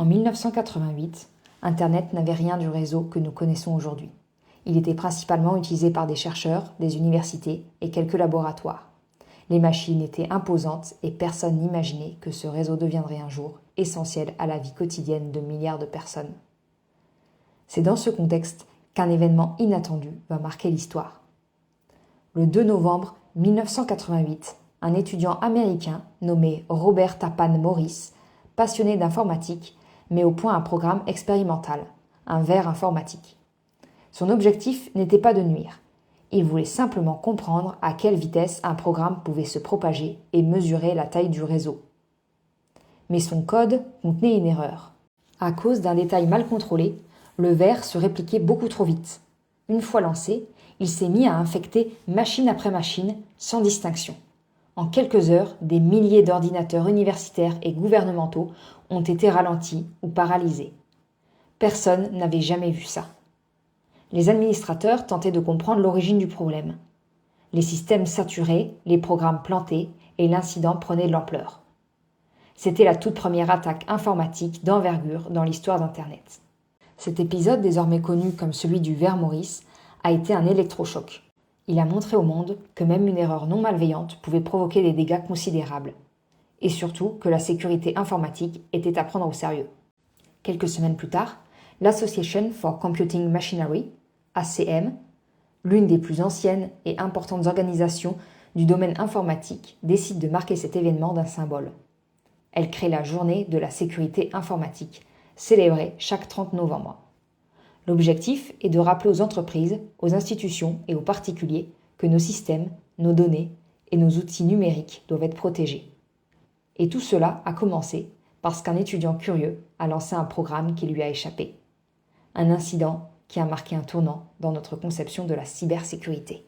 En 1988, Internet n'avait rien du réseau que nous connaissons aujourd'hui. Il était principalement utilisé par des chercheurs, des universités et quelques laboratoires. Les machines étaient imposantes et personne n'imaginait que ce réseau deviendrait un jour essentiel à la vie quotidienne de milliards de personnes. C'est dans ce contexte qu'un événement inattendu va marquer l'histoire. Le 2 novembre 1988, un étudiant américain nommé Robert Tappan Morris, passionné d'informatique, met au point un programme expérimental, un ver informatique. Son objectif n'était pas de nuire. Il voulait simplement comprendre à quelle vitesse un programme pouvait se propager et mesurer la taille du réseau. Mais son code contenait une erreur. À cause d'un détail mal contrôlé, le ver se répliquait beaucoup trop vite. Une fois lancé, il s'est mis à infecter machine après machine, sans distinction. En quelques heures, des milliers d'ordinateurs universitaires et gouvernementaux ont été ralentis ou paralysés. Personne n'avait jamais vu ça. Les administrateurs tentaient de comprendre l'origine du problème. Les systèmes saturés, les programmes plantés et l'incident prenait de l'ampleur. C'était la toute première attaque informatique d'envergure dans l'histoire d'Internet. Cet épisode, désormais connu comme celui du ver Morris, a été un électrochoc. Il a montré au monde que même une erreur non malveillante pouvait provoquer des dégâts considérables. Et surtout que la sécurité informatique était à prendre au sérieux. Quelques semaines plus tard, l'Association for Computing Machinery, ACM, l'une des plus anciennes et importantes organisations du domaine informatique, décide de marquer cet événement d'un symbole. Elle crée la journée de la sécurité informatique, célébrée chaque 30 novembre. L'objectif est de rappeler aux entreprises, aux institutions et aux particuliers que nos systèmes, nos données et nos outils numériques doivent être protégés. Et tout cela a commencé parce qu'un étudiant curieux a lancé un programme qui lui a échappé. Un incident qui a marqué un tournant dans notre conception de la cybersécurité.